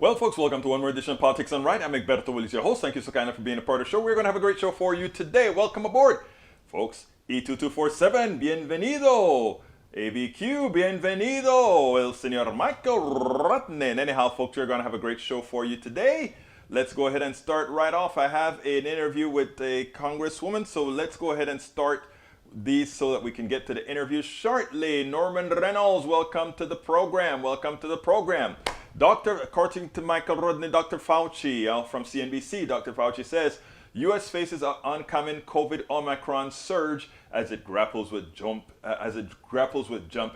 Well, folks, welcome to one more edition of Politics Done Right. I'm Egberto Willis, your host. Thank you so kindly for being a part of the show. We're going to have a great show for you today. Welcome aboard, folks. E2247, bienvenido. ABQ, bienvenido. El señor Michael Rutnen. Anyhow, folks, we're going to have a great show for you today. Let's go ahead and start right off. I have an interview with a congresswoman, so let's go ahead and start these so that we can get to the interview shortly. Norman Reynolds, welcome to the program. Welcome to the program. According to Michael Rodney, Dr. Fauci from CNBC, Dr. Fauci says, U.S. faces an oncoming COVID Omicron surge as it grapples with jump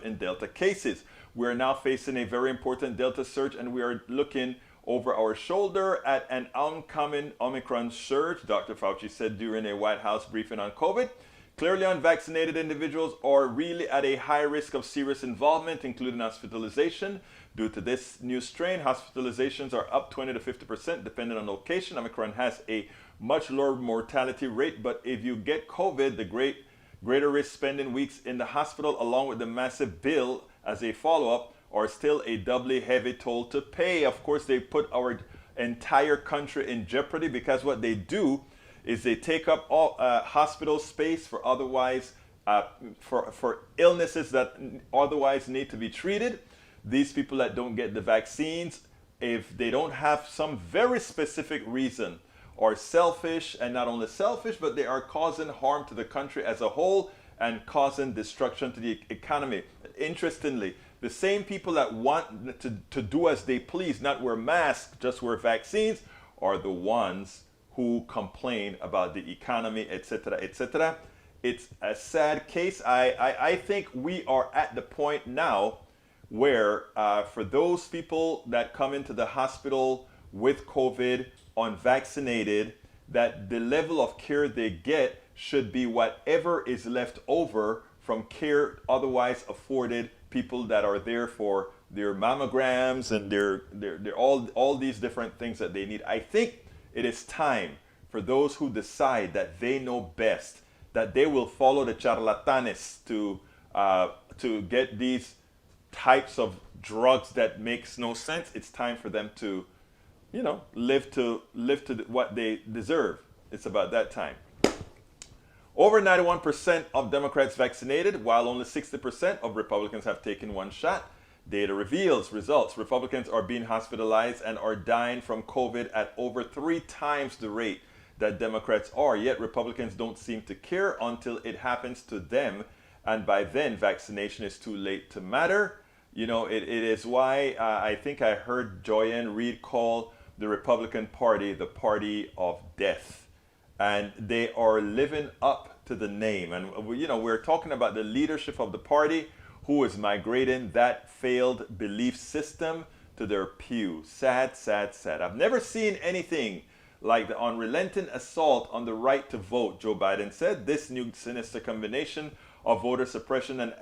in Delta cases. We are now facing a very important Delta surge, and we are looking over our shoulder at an oncoming Omicron surge, Dr. Fauci said during a White House briefing on COVID. Clearly unvaccinated individuals are really at a high risk of serious involvement, including hospitalization. Due to this new strain, hospitalizations are up 20 to 50% depending on location. Omicron has a much lower mortality rate, but if you get COVID, the greater risk spending weeks in the hospital along with the massive bill as a follow-up are still a doubly heavy toll to pay. Of course, they put our entire country in jeopardy because what they do is they take up all hospital space for for illnesses that otherwise need to be treated. These people that don't get the vaccines, if they don't have some very specific reason, are selfish, and not only selfish, but they are causing harm to the country as a whole and causing destruction to the economy. Interestingly, the same people that want to do as they please, not wear masks, just wear vaccines, are the ones who complain about the economy, etc., etc. It's a sad case. I think we are at the point now where for those people that come into the hospital with COVID unvaccinated, that the level of care they get should be whatever is left over from care otherwise afforded people that are there for their mammograms and their all these different things that they need. I think it is time for those who decide that they know best, that they will follow the charlatanes to get these types of drugs that makes no sense. It's time for them to, live to what they deserve. It's about that time. Over 91% of Democrats vaccinated, while only 60% of Republicans have taken one shot. Data reveals results. Republicans are being hospitalized and are dying from COVID at over 3 times the rate that Democrats are. Yet Republicans don't seem to care until it happens to them. And by then, vaccination is too late to matter. It is why I think I heard Joyanne Reid call the Republican Party the party of death. And they are living up to the name. And, we're talking about the leadership of the party who is migrating that failed belief system to their pew. Sad, sad, sad. I've never seen anything like the unrelenting assault on the right to vote, Joe Biden said. This new sinister combination of voter suppression and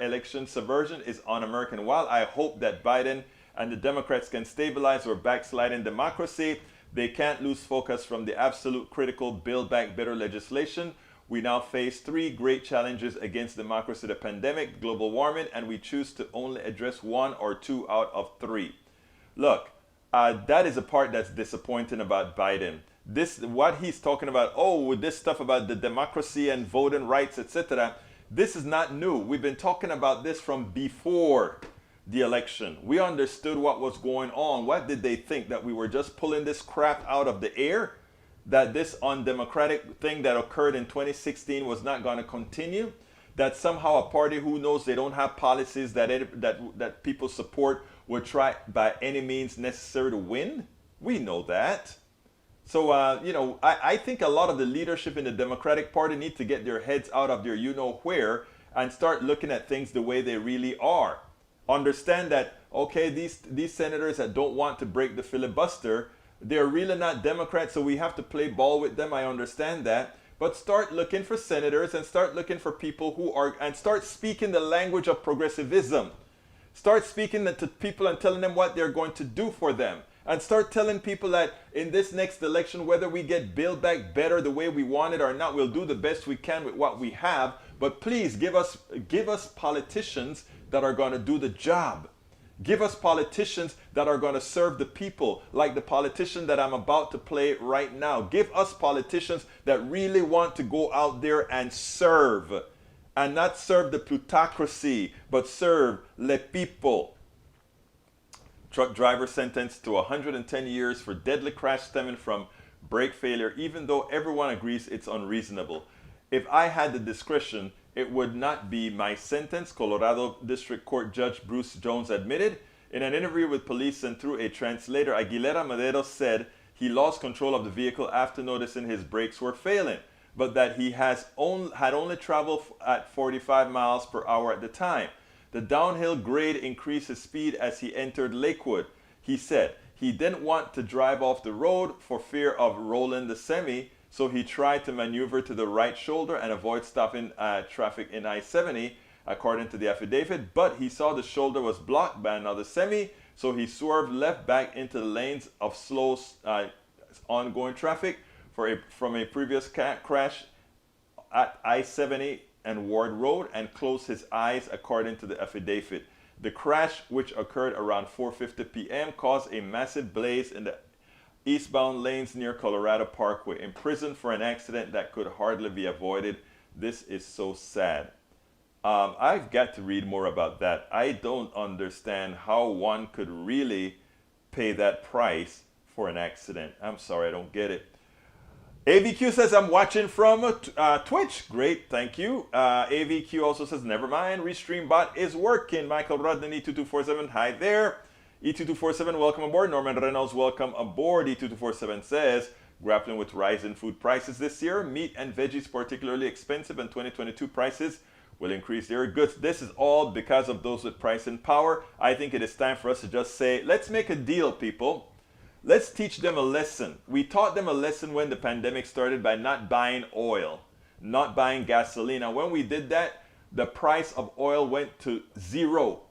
election subversion is un-American. While I hope that Biden and the Democrats can stabilize our backsliding democracy, they can't lose focus from the absolute critical Build Back Better legislation. We now face 3 great challenges against democracy: the pandemic, global warming, and we choose to only address 1 or 2 out of 3. Look, that is the part that's disappointing about Biden. What he's talking about, with this stuff about the democracy and voting rights, etc., this is not new. We've been talking about this from before the election. We understood what was going on. What did they think? That we were just pulling this crap out of the air? That this undemocratic thing that occurred in 2016 was not going to continue? That somehow a party who knows they don't have policies that people support would try by any means necessary to win? We know that. So, I think a lot of the leadership in the Democratic Party need to get their heads out of their you-know-where and start looking at things the way they really are. Understand that, okay, these senators that don't want to break the filibuster, they're really not Democrats, so we have to play ball with them. I understand that. But start looking for senators and start looking for people and start speaking the language of progressivism. Start speaking to people and telling them what they're going to do for them. And start telling people that in this next election, whether we get Build Back Better the way we want it or not, we'll do the best we can with what we have. But please give us politicians that are going to do the job. Give us politicians that are going to serve the people, like the politician that I'm about to play right now. Give us politicians that really want to go out there and serve. And not serve the plutocracy, but serve le people. Truck driver sentenced to 110 years for deadly crash stemming from brake failure, even though everyone agrees it's unreasonable. If I had the discretion, it would not be my sentence, Colorado District Court Judge Bruce Jones admitted. In an interview with police and through a translator, Aguilera Madero said he lost control of the vehicle after noticing his brakes were failing, but that he had only traveled at 45 miles per hour at the time. The downhill grade increased his speed as he entered Lakewood. He said he didn't want to drive off the road for fear of rolling the semi, so he tried to maneuver to the right shoulder and avoid stopping traffic in I-70, according to the affidavit, but he saw the shoulder was blocked by another semi, so he swerved left back into the lanes of slow ongoing traffic from a previous crash at I-70 and Ward Road and closed his eyes, according to the affidavit. The crash, which occurred around 4:50 p.m., caused a massive blaze in the eastbound lanes near Colorado Parkway. Imprisoned for an accident that could hardly be avoided. This is so sad. I've got to read more about that. I don't understand how one could really pay that price for an accident. I'm sorry, I don't get it. AVQ says, I'm watching from Twitch. Great, thank you. AVQ also says, never mind, Restream bot is working. Michael Rudden, E2247, hi there. E2247, welcome aboard. Norman Reynolds, welcome aboard. E2247 says, grappling with rising food prices this year. Meat and veggies particularly expensive, and 2022 prices will increase their goods. This is all because of those with pricing power. I think it is time for us to just say, let's make a deal, people. Let's teach them a lesson. We taught them a lesson when the pandemic started by not buying oil, not buying gasoline. And when we did that, the price of oil went to zero.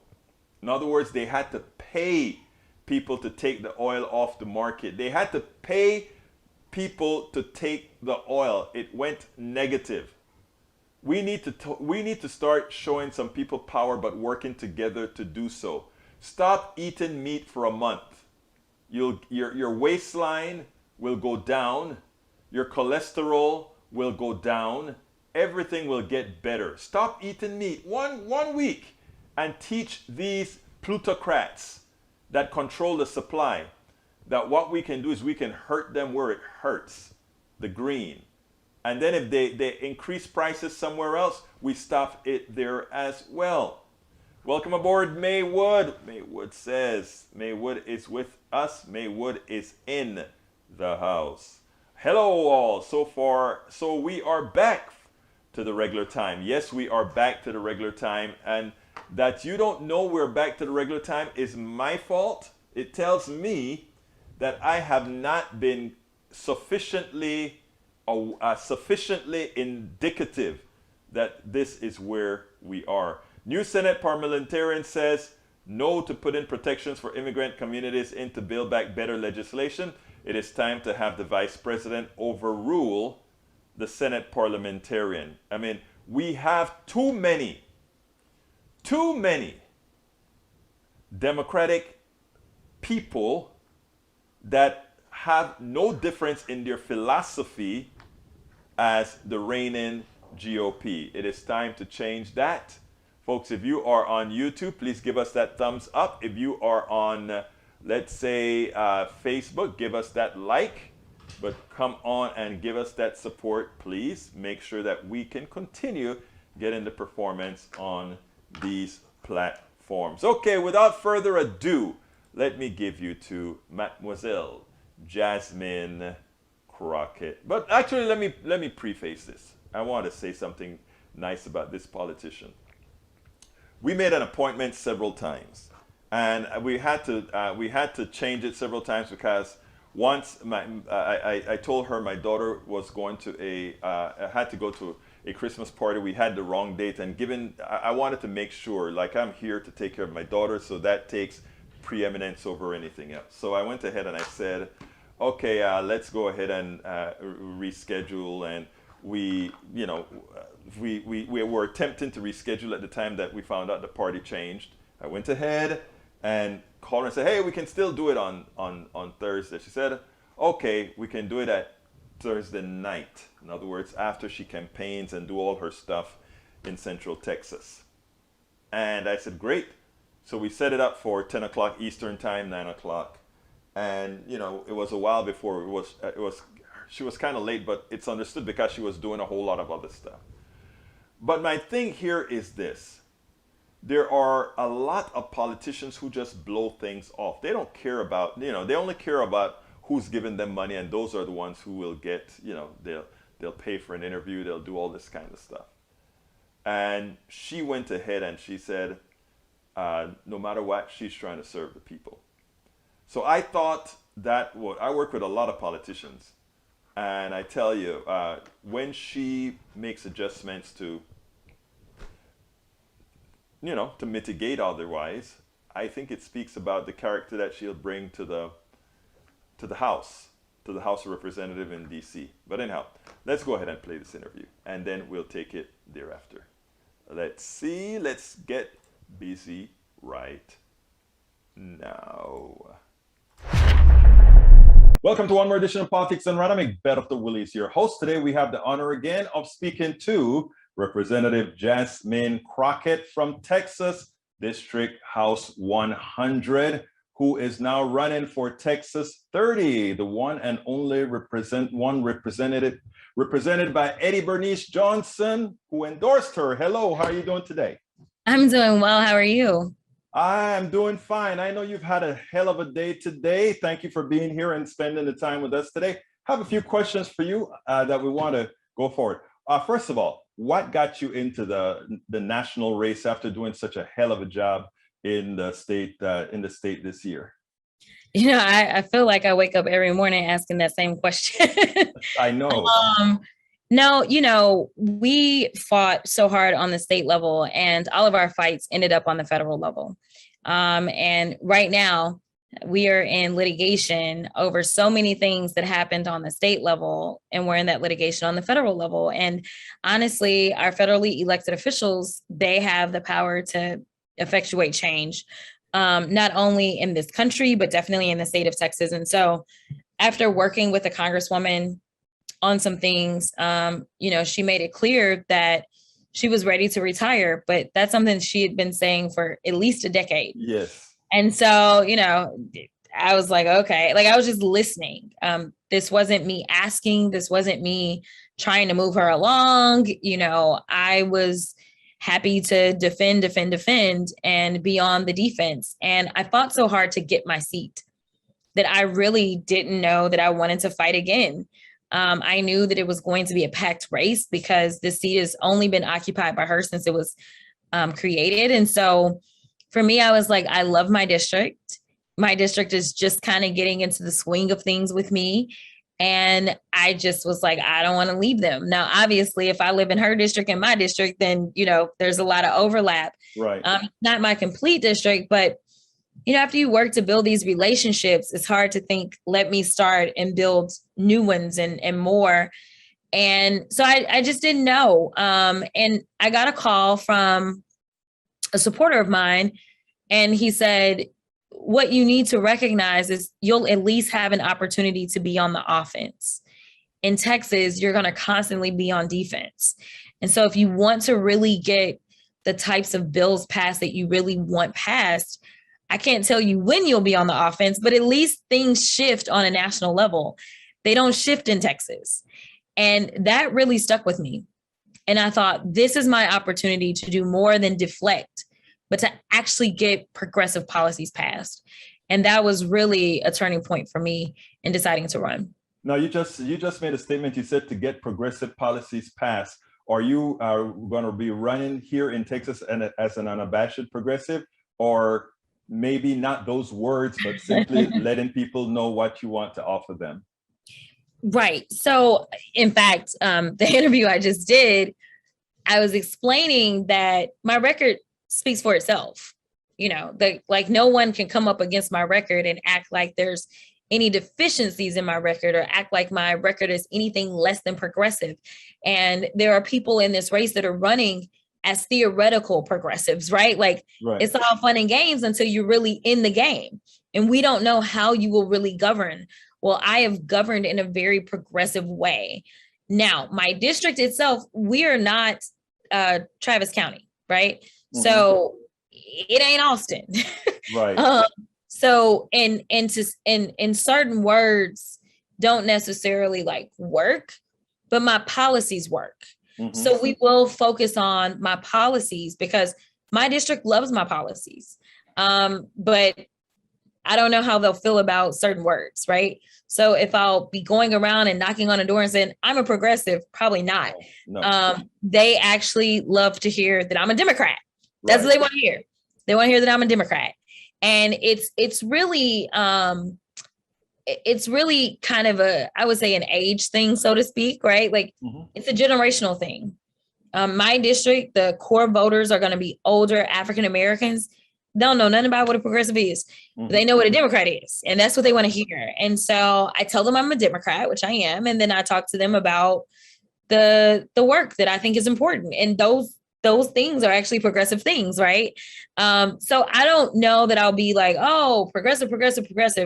In other words, they had to pay people to take the oil off the market. They had to pay people to take the oil. It went negative. We need to start showing some people power, but working together to do so. Stop eating meat for a month. Your waistline will go down. Your cholesterol will go down. Everything will get better. Stop eating meat one week and teach these plutocrats that control the supply that what we can do is we can hurt them where it hurts, the green. And then if they increase prices somewhere else, we stop it there as well. Welcome aboard, Maywood. Maywood says, Maywood is with us. Maywood is in the house. Hello all. So we are back to the regular time. Yes, we are back to the regular time. And that you don't know we're back to the regular time is my fault. It tells me that I have not been sufficiently indicative that this is where we are. New Senate parliamentarian says no to put in protections for immigrant communities into Build Back Better legislation. It is time to have the vice president overrule the Senate parliamentarian. I mean, we have too many Democratic people that have no difference in their philosophy as the reigning GOP. It is time to change that. Folks, if you are on YouTube, please give us that thumbs up. If you are on, let's say, Facebook, give us that like. But come on and give us that support, please. Make sure that we can continue getting the performance on these platforms. Okay, without further ado, let me give you to Mademoiselle Jasmine Crockett. But actually, let me preface this. I want to say something nice about this politician. We made an appointment several times, and we had to change it several times because once I told her my daughter was going to had to go to a Christmas party. We had the wrong date, and I wanted to make sure, like, I'm here to take care of my daughter, so that takes preeminence over anything else. So I went ahead and I said, okay, let's go ahead and reschedule. And we were attempting to reschedule at the time that we found out the party changed. I went ahead and called her and said, hey, we can still do it on Thursday. She said, okay, we can do it at Thursday night. In other words, after she campaigns and do all her stuff in Central Texas. And I said, great. So we set it up for 10 o'clock Eastern time, 9 o'clock. And, you know, it was a while before she was kind of late, but it's understood because she was doing a whole lot of other stuff. But my thing here is this. There are a lot of politicians who just blow things off. They don't care about, you know, they only care about who's giving them money, and those are the ones who will get, you know, they'll pay for an interview, they'll do all this kind of stuff. And she went ahead and she said, no matter what, she's trying to serve the people. So I thought I work with a lot of politicians, and I tell you, when she makes adjustments to, you know, to mitigate otherwise, I think it speaks about the character that she'll bring to the House of Representatives in DC. But anyhow, let's go ahead and play this interview, and then we'll take it thereafter. Let's get busy right now. Welcome to one more edition of Politics and Random. Bet of the Willies, your host. Today we have the honor again of speaking to Representative Jasmine Crockett from Texas, District House 100, who is now running for Texas 30, the one and only represented by Eddie Bernice Johnson, who endorsed her. Hello, how are you doing today? I'm doing well. How are you? I'm doing fine. I know you've had a hell of a day today. Thank you for being here and spending the time with us today. I have a few questions for you that we want to go forward. First of all, what got you into the national race after doing such a hell of a job in the state this year? You know, I feel like I wake up every morning asking that same question. I know. No, you know, we fought so hard on the state level, and all of our fights ended up on the federal level. And right now, we are in litigation over so many things that happened on the state level, and we're in that litigation on the federal level. And honestly, our federally elected officials, they have the power to effectuate change, not only in this country, but definitely in the state of Texas. And so after working with a congresswoman on some things, you know, she made it clear that she was ready to retire, but that's something she had been saying for at least a decade. Yes. And so, you know, I was like, okay, like I was just listening. This wasn't me asking, this wasn't me trying to move her along. You know, I was happy to defend and be on the defense. And I fought so hard to get my seat that I really didn't know that I wanted to fight again. I knew that it was going to be a packed race because the seat has only been occupied by her since it was created. And so for me, I was like, I love my district. My district is just kind of getting into the swing of things with me. And I just was like, I don't want to leave them. Now, obviously, if I live in her district and my district, then, you know, there's a lot of overlap. Right. Not my complete district, but you know, after you work to build these relationships, it's hard to think, let me start and build new ones and more. And so I just didn't know. And I got a call from a supporter of mine, and he said, what you need to recognize is you'll at least have an opportunity to be on the offense. In Texas, you're going to constantly be on defense. And so if you want to really get the types of bills passed that you really want passed, I can't tell you when you'll be on the offense, but at least things shift on a national level. They don't shift in Texas. And that really stuck with me. And I thought, this is my opportunity to do more than deflect, but to actually get progressive policies passed. And that was really a turning point for me in deciding to run. Now, you just made a statement. You said to get progressive policies passed. Are you going to be running here in Texas and as an unabashed progressive, or maybe not those words, but simply letting people know what you want to offer them? Right. So in fact, the interview I just did, I was explaining that my record speaks for itself. You know, like no one can come up against my record and act like there's any deficiencies in my record or act like my record is anything less than progressive. And there are people in this race that are running as theoretical progressives, right? Like Right. it's all fun and games until you're really in the game. And we don't know how you will really govern. Well, I have governed in a very progressive way. Now, my district itself, we are not Travis County, right? Mm-hmm. So it ain't Austin. Right. So in certain words don't necessarily like work, but my policies work. Mm-hmm. So we will focus on my policies because my district loves my policies. But I don't know how they'll feel about certain words, right? So if I'll be going around and knocking on a door and saying, I'm a progressive, probably not. No. They actually love to hear that I'm a Democrat. That's what they want to hear. They want to hear that I'm a Democrat. And it's really kind of I would say an age thing, so to speak, right? Like it's a generational thing. My district, the core voters are going to be older African-Americans. They don't know nothing about what a progressive is. They know what a Democrat is, and that's what they want to hear. And so I tell them I'm a Democrat, which I am. And then I talk to them about the work that I think is important. And those things are actually progressive things, right? So I don't know that I'll be like, oh, progressive,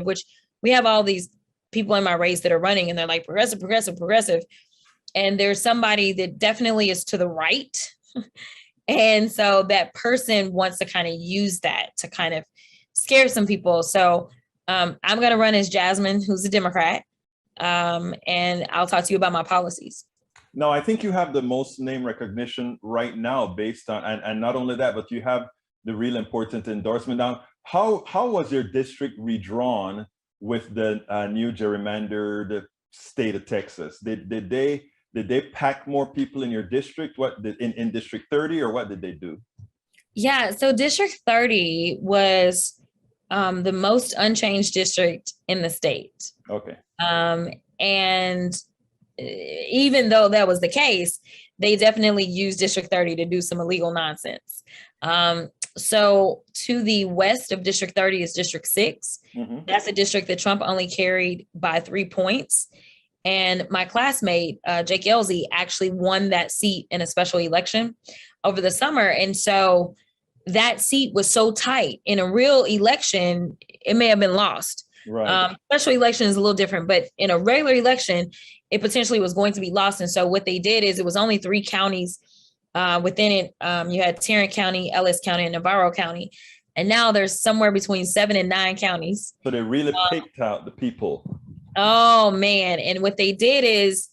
which we have all these people in my race that are running and they're like progressive. And there's somebody that definitely is to the right. And so that person wants to kind of use that to kind of scare some people. So I'm going to run as Jasmine, who's a Democrat. And I'll talk to you about my policies. No, I think you have the most name recognition right now based on, and not only that, but you have the real important endorsement. Now, how was your district redrawn with the new gerrymandered state of Texas? Did they pack more people in your district? What in District 30, or what did they do? Yeah, so District 30 was the most unchanged district in the state. Okay. And even though that was the case, they definitely used District 30 to do some illegal nonsense. So to the west of District 30 is District 6. Mm-hmm. That's a district that Trump only carried by 3 points. And my classmate, Jake Elsie, actually won that seat in a special election over the summer. And so that seat was so tight. In a real election, it may have been lost. Right. Special election is a little different, but in a regular election, it potentially was going to be lost. And so what they did is it was only 3 counties within it. You had Tarrant County, Ellis County, and Navarro County. And now there's somewhere between 7 and 9 counties. So they really picked out the people. Oh, man. And what they did is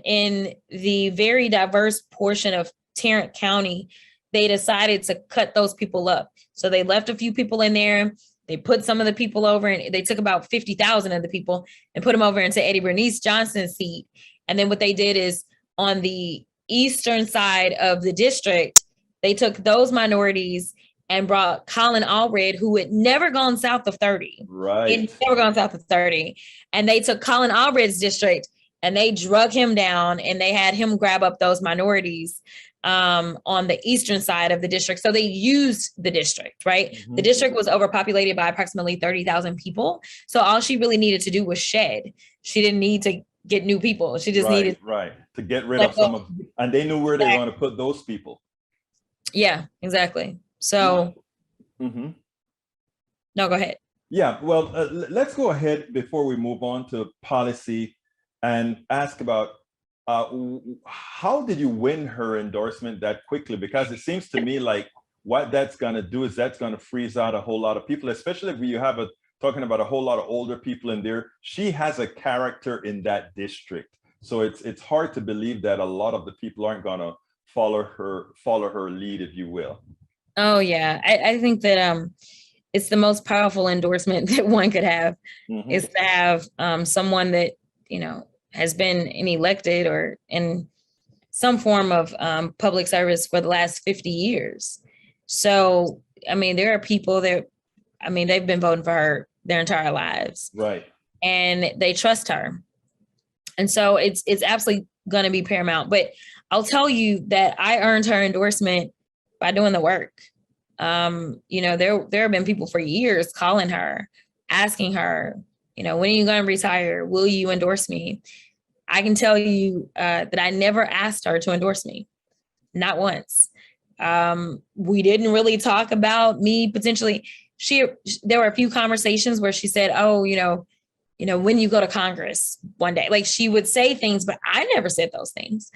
in the very diverse portion of Tarrant County, they decided to cut those people up. So they left a few people in there. They put some of the people over, and they took about 50,000 of the people and put them over into Eddie Bernice Johnson's seat. And then what they did is on the eastern side of the district, they took those minorities and brought Colin Allred, who had never gone south of 30. Right. He'd never gone south of 30. And they took Colin Allred's district and they drug him down, and they had him grab up those minorities on the eastern side of the district. So they used the district, right? Mm-hmm. The district was overpopulated by approximately 30,000 people. So all she really needed to do was shed. She didn't need to get new people. She just needed to get rid of some of, and they knew where they want to put those people. Yeah, exactly. So, no, go ahead. Yeah, well, let's go ahead before we move on to policy and ask about how did you win her endorsement that quickly? Because it seems to me like what that's going to do is that's going to freeze out a whole lot of people, especially if you have talking about a whole lot of older people in there. She has a character in that district. So it's hard to believe that a lot of the people aren't going to follow her lead, if you will. Oh, yeah. I think that it's the most powerful endorsement that one could have, is to have someone that, has been elected or in some form of public service for the last 50 years. So, I mean, there are people that, they've been voting for her their entire lives. Right. And they trust her. And so it's absolutely going to be paramount. But I'll tell you that I earned her endorsement by doing the work. There have been people for years calling her, asking her, when are you going to retire? Will you endorse me? I can tell you that I never asked her to endorse me, not once. We didn't really talk about me potentially. There were a few conversations where she said, oh, when you go to Congress one day, like she would say things, but I never said those things.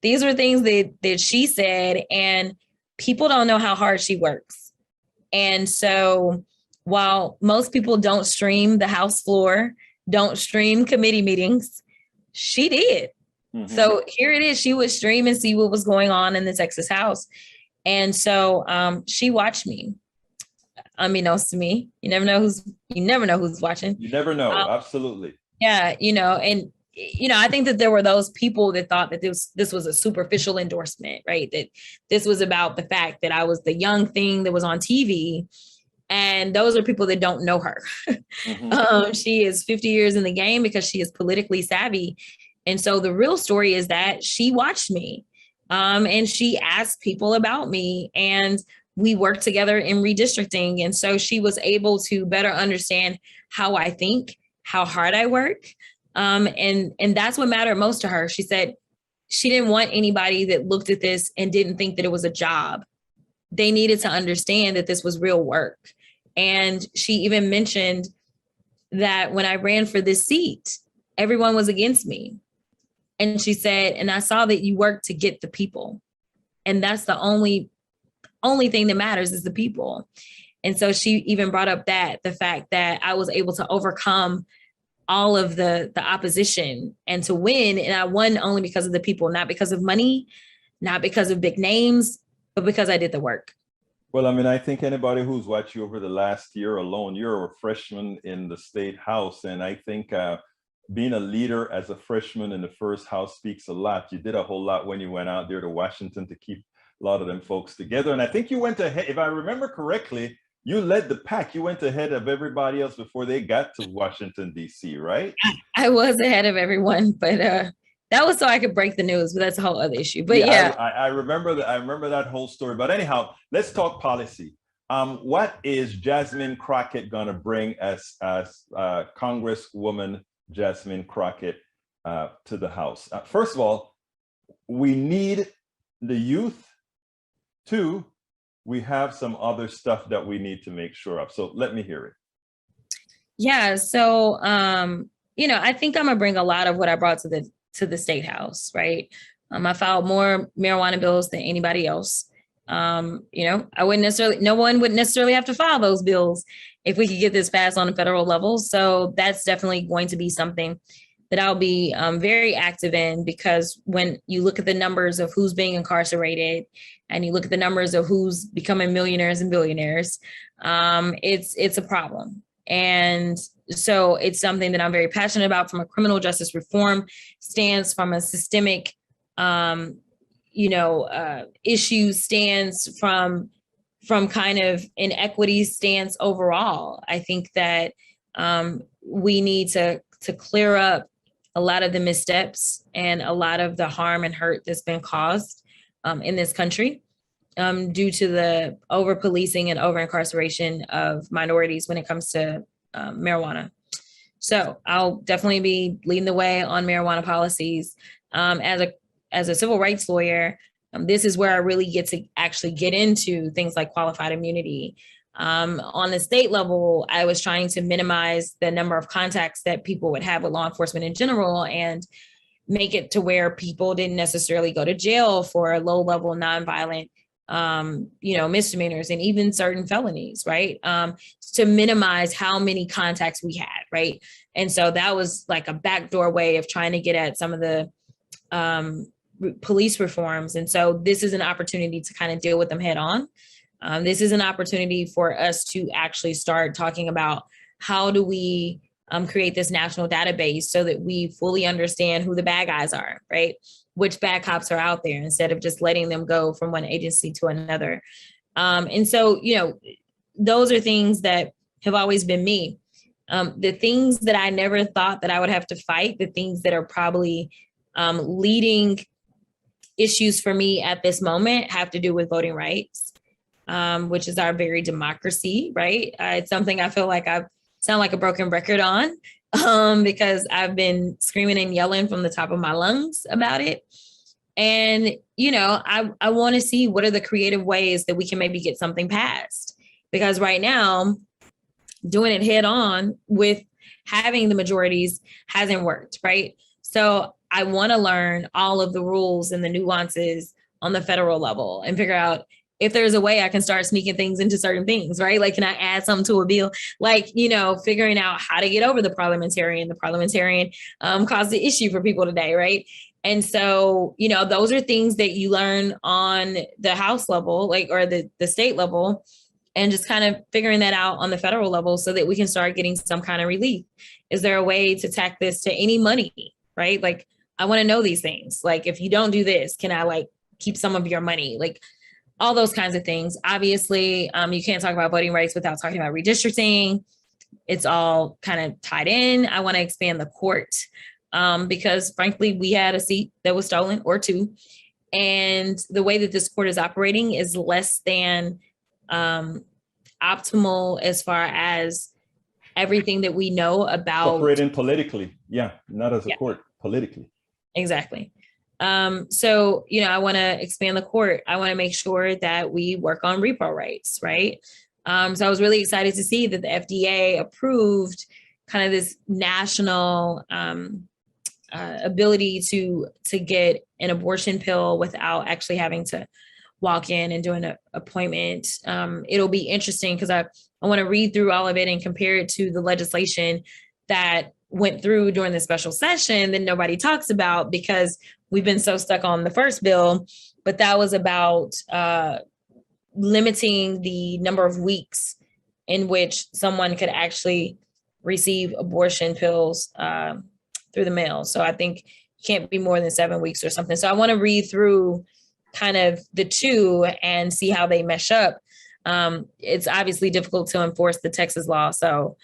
These were things that she said, and people don't know how hard she works. And so while most people don't stream the House floor, don't stream committee meetings, she did. Mm-hmm. So here it is. She would stream and see what was going on in the Texas House. And so she watched me. Unbeknownst to me, you never know who's watching. You never know. Absolutely. Yeah. And I think that there were those people that thought that this was a superficial endorsement, right? That this was about the fact that I was the young thing that was on TV. And those are people that don't know her. Mm-hmm. She is 50 years in the game because she is politically savvy. And so the real story is that she watched me and she asked people about me, and we worked together in redistricting. And so she was able to better understand how I think, how hard I work. And that's what mattered most to her. She said she didn't want anybody that looked at this and didn't think that it was a job. They needed to understand that this was real work. And she even mentioned that when I ran for this seat, everyone was against me. And she said, and I saw that you work to get the people. And that's the only thing that matters is the people. And so she even brought up the fact that I was able to overcome all of the opposition and to win. And I won only because of the people, not because of money, not because of big names, but because I did the work. Well, I mean, I think anybody who's watched you over the last year alone, you're a freshman in the state house. And I think being a leader as a freshman in the first house speaks a lot. You did a whole lot when you went out there to Washington to keep a lot of them folks together. And I think you went ahead, if I remember correctly, you led the pack. You went ahead of everybody else before they got to Washington, D.C., right? I was ahead of everyone, but that was so I could break the news, but that's a whole other issue. But yeah. I remember that. I remember that whole story. But anyhow, let's talk policy. What is Jasmine Crockett going to bring as Congresswoman Jasmine Crockett to the House? First of all, we need the youth. Two, we have some other stuff that we need to make sure of. So let me hear it. Yeah. So, I think I'm gonna bring a lot of what I brought to the state house, right? I filed more marijuana bills than anybody else. No one would necessarily have to file those bills if we could get this passed on a federal level. So that's definitely going to be something that I'll be very active in, because when you look at the numbers of who's being incarcerated and you look at the numbers of who's becoming millionaires and billionaires, it's a problem. And so it's something that I'm very passionate about from a criminal justice reform stance, from a systemic, issue stance, from kind of inequity stance overall. I think that we need to clear up a lot of the missteps and a lot of the harm and hurt that's been caused in this country due to the over-policing and over-incarceration of minorities when it comes to marijuana. So I'll definitely be leading the way on marijuana policies. As a civil rights lawyer, this is where I really get to actually get into things like qualified immunity. On the state level, I was trying to minimize the number of contacts that people would have with law enforcement in general and make it to where people didn't necessarily go to jail for low-level nonviolent, misdemeanors and even certain felonies, right? To minimize how many contacts we had, right? And so that was like a backdoor way of trying to get at some of the police reforms. And so this is an opportunity to kind of deal with them head on. This is an opportunity for us to actually start talking about how do we create this national database so that we fully understand who the bad guys are, right? Which bad cops are out there, instead of just letting them go from one agency to another. And so, those are things that have always been me. The things that I never thought that I would have to fight, the things that are probably leading issues for me at this moment have to do with voting rights. Which is our very democracy, right? It's something I feel like I sound like a broken record on because I've been screaming and yelling from the top of my lungs about it. And, I want to see what are the creative ways that we can maybe get something passed. Because right now, doing it head on with having the majorities hasn't worked, right? So I want to learn all of the rules and the nuances on the federal level and figure out if there's a way I can start sneaking things into certain things, right? Like, can I add something to a bill? Like, figuring out how to get over the parliamentarian. The parliamentarian caused the issue for people today, right? And so, those are things that you learn on the House level, like, or the state level, and just kind of figuring that out on the federal level so that we can start getting some kind of relief. Is there a way to tack this to any money, right? Like, I want to know these things. Like, if you don't do this, can I like keep some of your money? Like, all those kinds of things. Obviously, you can't talk about voting rights without talking about redistricting. It's all kind of tied in. I want to expand the court because frankly, we had a seat that was stolen or two. And the way that this court is operating is less than optimal as far as everything that we know about operating politically. Yeah, not as a court, politically. Exactly. So, I want to expand the court. I want to make sure that we work on repo rights, right? So I was really excited to see that the FDA approved kind of this national ability to get an abortion pill without actually having to walk in and do an appointment. It'll be interesting because I want to read through all of it and compare it to the legislation that went through during the special session that nobody talks about because we've been so stuck on the first bill, but that was about limiting the number of weeks in which someone could actually receive abortion pills through the mail. So I think it can't be more than 7 weeks or something. So I want to read through kind of the two and see how they mesh up. It's obviously difficult to enforce the Texas law. So,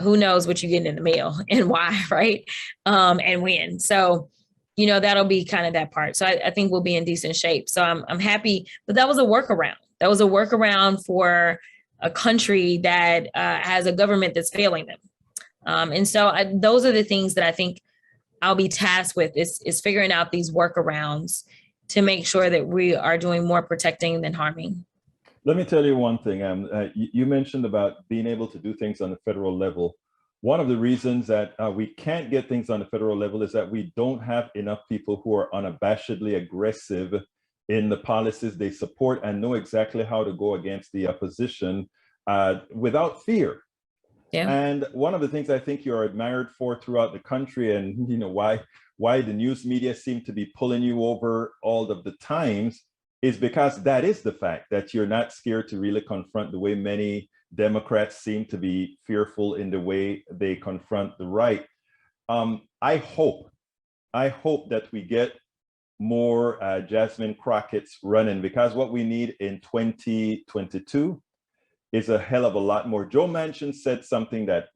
who knows what you're getting in the mail and why, right? And when. So, that'll be kind of that part. So I think we'll be in decent shape. So I'm happy, but that was a workaround. That was a workaround for a country that has a government that's failing them. And so those are the things that I think I'll be tasked with is figuring out these workarounds to make sure that we are doing more protecting than harming. Let me tell you one thing. You mentioned about being able to do things on the federal level. One of the reasons that we can't get things on the federal level is that we don't have enough people who are unabashedly aggressive in the policies they support and know exactly how to go against the opposition without fear. Yeah. And one of the things I think you're admired for throughout the country, and why the news media seem to be pulling you over all of the times, is because that is the fact that you're not scared to really confront the way many Democrats seem to be fearful in the way they confront the right. I hope that we get more Jasmine Crockett's running, because what we need in 2022 is a hell of a lot more. Joe Manchin said something that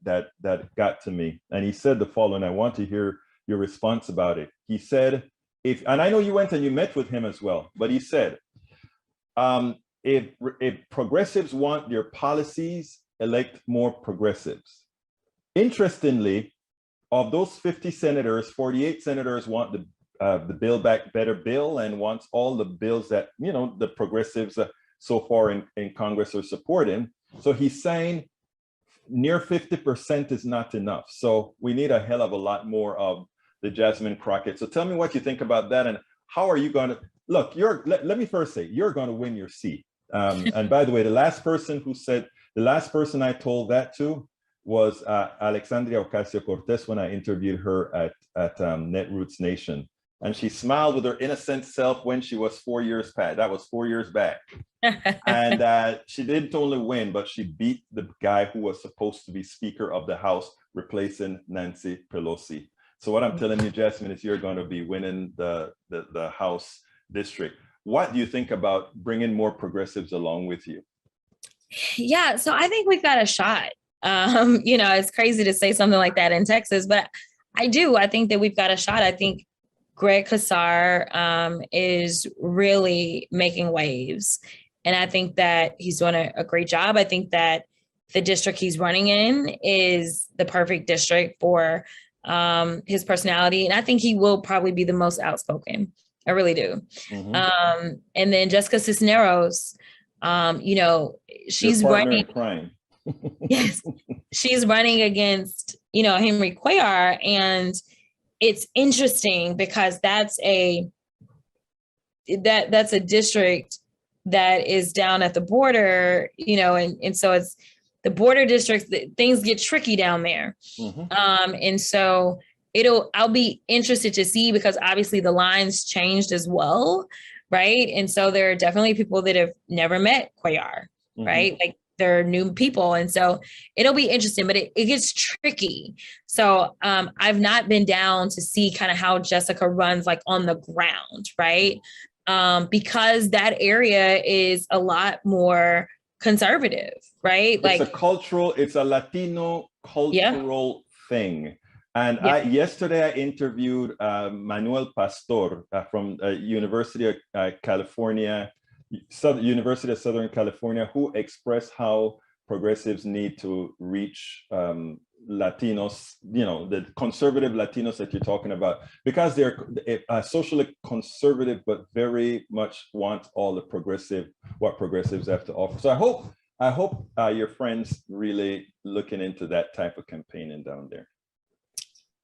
got to me, and he said the following. I want to hear your response about it. He said, and I know you went and you met with him as well, but he said, if progressives want their policies, elect more progressives. Interestingly, of those 50 senators, 48 senators want the Build Back Better bill and wants all the bills that the progressives so far in Congress are supporting. So he's saying near 50% is not enough. So we need a hell of a lot more of the Jasmine Crockett. So tell me what you think about that, and how are you going to look? Let me first say you're going to win your seat. And by the way, the last person I told that to was Alexandria Ocasio-Cortez when I interviewed her at Netroots Nation. And she smiled with her innocent self when she was 4 years past. That was 4 years back. And she didn't only win, but she beat the guy who was supposed to be Speaker of the House, replacing Nancy Pelosi. So what I'm telling you, Jasmine, is you're going to be winning the House district. What do you think about bringing more progressives along with you? Yeah, so I think we've got a shot. It's crazy to say something like that in Texas, but I do. I think that we've got a shot. I think Greg Casar is really making waves. And I think that he's doing a great job. I think that the district he's running in is the perfect district for his personality. And I think he will probably be the most outspoken. I really do. Mm-hmm. And then Jessica Cisneros, you know, Your she's partner running. in crime. Yes, she's running against, you know, Henry Cuellar. And it's interesting because that's a district that is down at the border, you know, and so it's the border districts, things get tricky down there. Mm-hmm. And so I'll be interested to see, because obviously the lines changed as well, right? And so there are definitely people that have never met Cuellar, right? Mm-hmm. Like they're new people. And so it'll be interesting, but it gets tricky. So I've not been down to see kind of how Jessica runs like on the ground, right? Because that area is a lot more conservative, right? It's Like, it's a Latino yeah, cultural thing. And yeah, yesterday I interviewed Manuel Pastor from University of California, University of Southern California, who expressed how progressives need to reach Latinos, you know, the conservative Latinos that you're talking about, because they're socially conservative, but very much want all the what progressives have to offer. So I hope your friends really looking into that type of campaigning down there.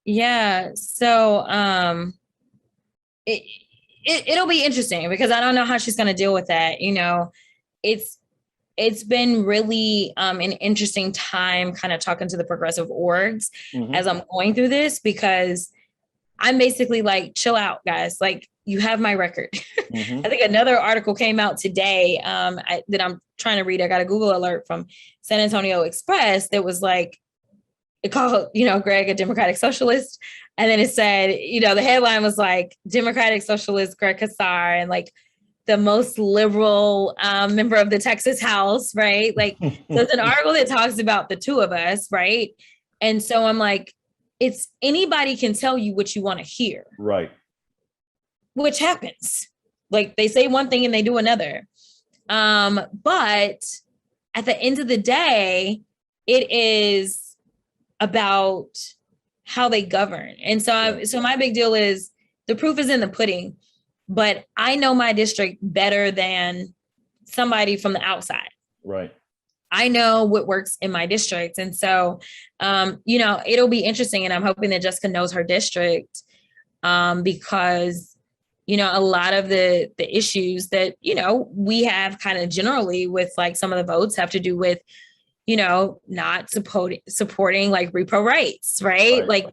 yeah. So it'll be interesting because I don't know how she's going to deal with that. You know, it's been really an interesting time kind of talking to the progressive orgs Mm-hmm. as I'm going through this, because I'm basically like, chill out, guys. Like, you have my record. Mm-hmm. I think another article came out today that I'm trying to read. I got a Google alert from San Antonio Express that was like, it called, you know, Greg a Democratic Socialist. And then it said, you know, the headline was like, Democratic Socialist Greg Casar, and like the most liberal member of the Texas House, right? Like, there's an article that talks about the two of us, right? And so I'm like, it's anybody can tell you what you want to hear. Right. Which happens. Like, they say one thing and they do another. But at the end of the day, it is about how they govern. And so, so my big deal is the proof is in the pudding, but I know my district better than somebody from the outside. Right. I know what works in my district. And so, you know, it'll be interesting. And I'm hoping that Jessica knows her district, because, you know, a lot of the issues that, you know, we have kind of generally with like some of the votes have to do with, you know, not supporting like repo rights, right? Like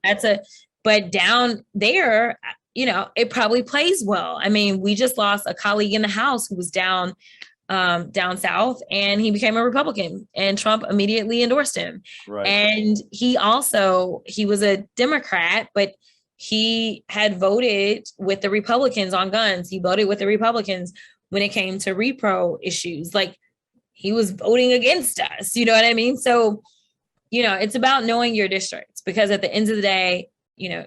but down there, you know, it probably plays well. I mean, we just lost a colleague in the House who was down south, and he became a Republican, and Trump immediately endorsed him. Right. And he was a Democrat, but he had voted with the Republicans on guns. He voted with the Republicans when it came to repro issues. Like, he was voting against us, you know what I mean? So, you know, it's about knowing your districts, because at the end of the day, you know,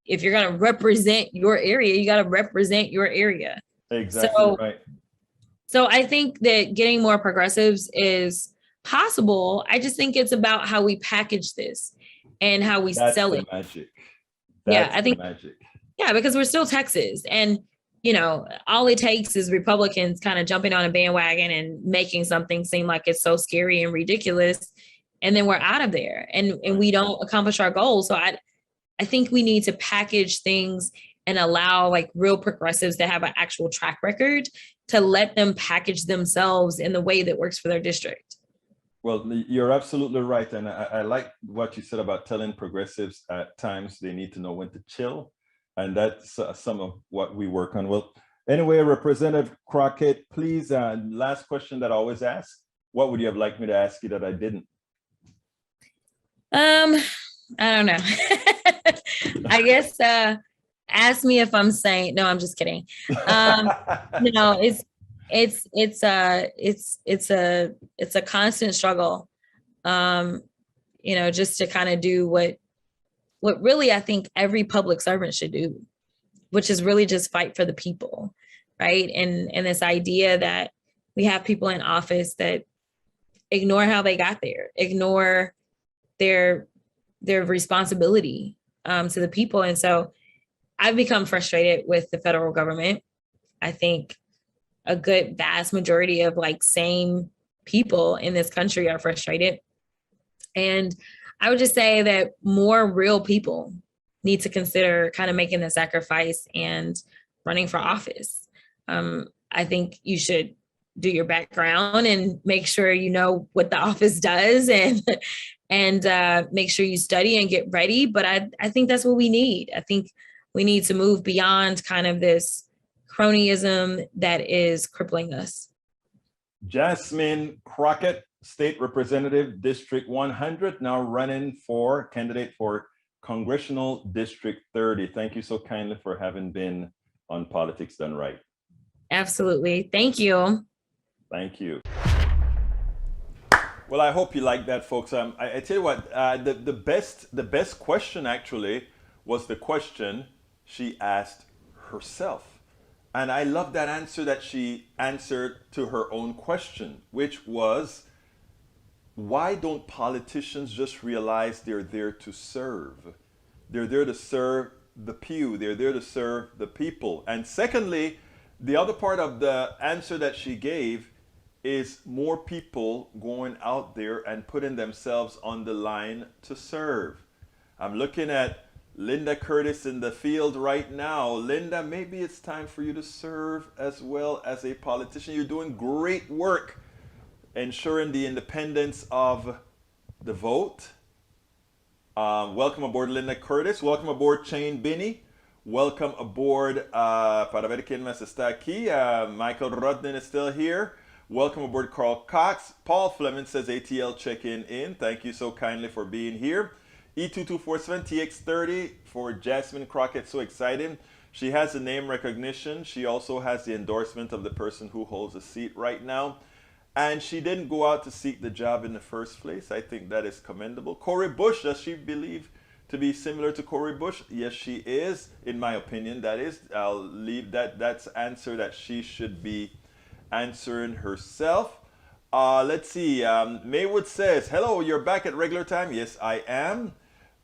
if you're going to represent your area, you got to represent your area. Exactly right. So I think that getting more progressives is possible. I just think it's about how we package this and how we sell it. Magic. I think magic. Yeah, because we're still Texas, and you know, all it takes is Republicans kind of jumping on a bandwagon and making something seem like it's so scary and ridiculous, and then we're out of there, and we don't accomplish our goals. So I think we need to package things and allow like real progressives that have an actual track record to let them package themselves in the way that works for their district. Well, you're absolutely right. And I like what you said about telling progressives at times they need to know when to chill. And that's some of what we work on. Well, anyway, Representative Crockett, please, last question that I always ask. What would you have liked me to ask you that I didn't? I don't know. I guess ask me if I'm sane. No, I'm just kidding. You know, it's a constant struggle. You know, just to kind of do what really I think every public servant should do, which is really just fight for the people, right? And this idea that we have people in office that ignore how they got there, ignore their responsibility to the people. And so I've become frustrated with the federal government. I think a good vast majority of like sane people in this country are frustrated. And I would just say that more real people need to consider kind of making the sacrifice and running for office. I think you should do your background and make sure you know what the office does and make sure you study and get ready. But I think that's what we need. I think we need to move beyond kind of this cronyism that is crippling us. Jasmine Crockett, State Representative, District 100, now running for candidate for Congressional District 30. Thank you so kindly for having been on Politics Done Right. Absolutely. Thank you. Thank you. Well, I hope you like that, folks. I tell you what, the best question actually was the question she asked herself. And I love that answer that she answered to her own question, which was, why don't politicians just realize they're there to serve? They're there to serve the pew. They're there to serve the people. And secondly, the other part of the answer that she gave is more people going out there and putting themselves on the line to serve. I'm looking at Linda Curtis in the field right now. Linda, maybe it's time for you to serve as well as a politician. You're doing great work ensuring the independence of the vote. Welcome aboard, Linda Curtis. Welcome aboard, Chain Binney. Welcome aboard, para ver quién más está aquí. Michael Rudnin is still here. Welcome aboard, Carl Cox. Paul Fleming says ATL check-in in. Thank you so kindly for being here. E2247TX30 for Jasmine Crockett. So exciting. She has the name recognition. She also has the endorsement of the person who holds the seat right now. And she didn't go out to seek the job in the first place. I think that is commendable. Cori Bush, does she believe to be similar to Cori Bush? Yes, she is, in my opinion. That is, I'll leave that. That's answer that she should be answering herself. Let's see. Maywood says, hello, you're back at regular time. Yes, I am.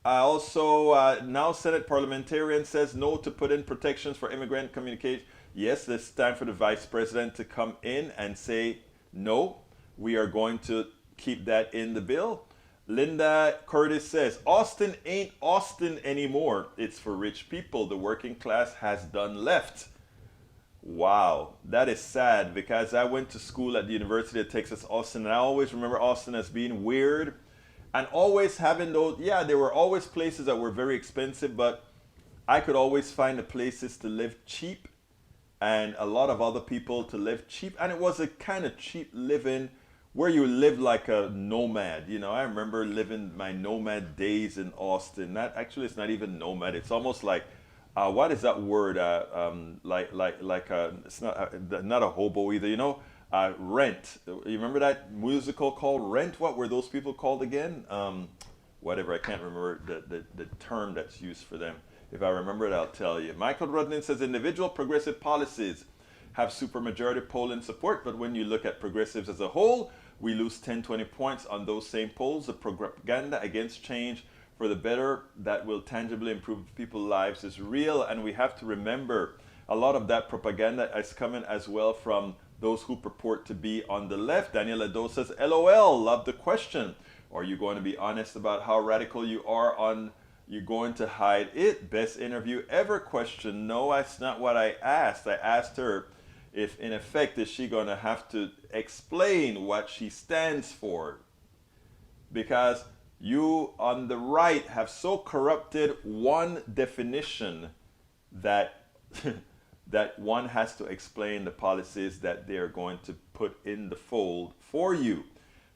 Also, now Senate parliamentarian says no to put in protections for immigrant communication. Yes, it's time for the vice president to come in and say, no, we are going to keep that in the bill. Linda Curtis says, Austin ain't Austin anymore. It's for rich people. The working class has done left. Wow, that is sad, because I went to school at the University of Texas, Austin, and I always remember Austin as being weird and always having those, yeah, there were always places that were very expensive, but I could always find the places to live cheap and a lot of other people to live cheap. And it was a kind of cheap living where you live like a nomad. You know, I remember living my nomad days in Austin. That actually, it's not even nomad. It's almost like, what is that word? It's not a hobo either. You know, Rent. You remember that musical called Rent? What were those people called again? Whatever. I can't remember the term that's used for them. If I remember it, I'll tell you. Michael Rudnin says individual progressive policies have supermajority polling support, but when you look at progressives as a whole, we lose 10, 20 points on those same polls. The propaganda against change for the better that will tangibly improve people's lives is real, and we have to remember a lot of that propaganda is coming as well from those who purport to be on the left. Daniel Ado says, LOL, love the question. Are you going to be honest about how radical you are on you're going to hide it? Best interview ever question. No, that's not what I asked. I asked her if, in effect, is she going to have to explain what she stands for? Because you on the right have so corrupted one definition that that one has to explain the policies that they're going to put in the fold for you.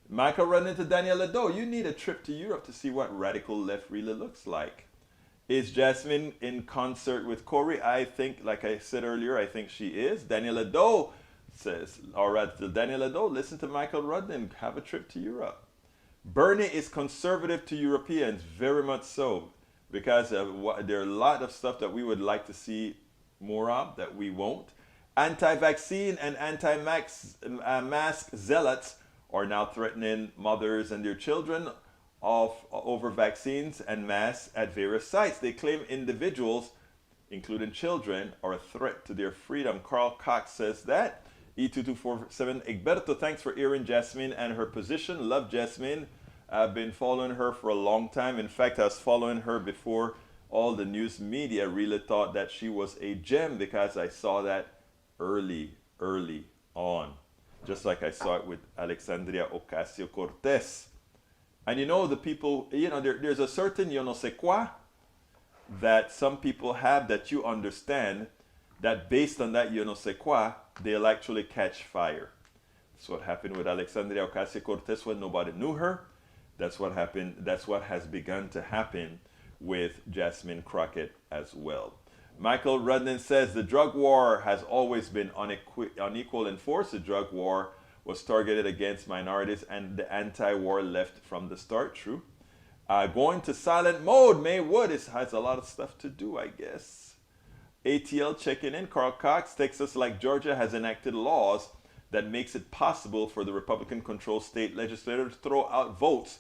Michael run into Daniel Lado. You need a trip to Europe to see what radical left really looks like. Is Jasmine in concert with Cori? I think, like I said earlier, I think she is. Daniel Lado says, all right, Daniel Lado, listen to Michael Rudnin, have a trip to Europe. Bernie is conservative to Europeans, very much so, because there are a lot of stuff that we would like to see more of that we won't. Anti-vaccine and anti-mask zealots are now threatening mothers and their children over vaccines and masks at various sites. They claim individuals including children, are a threat to their freedom. Carl Cox says that. E2247, Egberto, thanks for airing Jasmine and her position. Love Jasmine. I've been following her for a long time. In fact, I was following her before all the news media really thought that she was a gem, because I saw that early on. Just like I saw it with Alexandria Ocasio-Cortez. And you know, the people, you know, there's a certain yo no sé quoi that some people have that you understand, that based on that yo no sé quoi, they'll actually catch fire. That's what happened with Alexandria Ocasio-Cortez when nobody knew her. That's what happened. That's what has begun to happen with Jasmine Crockett as well. Michael Rudnan says the drug war has always been unequal in force. The drug war was targeted against minorities and the anti-war left from the start. True. Going to silent mode. May Wood has a lot of stuff to do, I guess. ATL checking in. Carl Cox, Texas, like Georgia, has enacted laws that makes it possible for the Republican-controlled state legislature to throw out votes.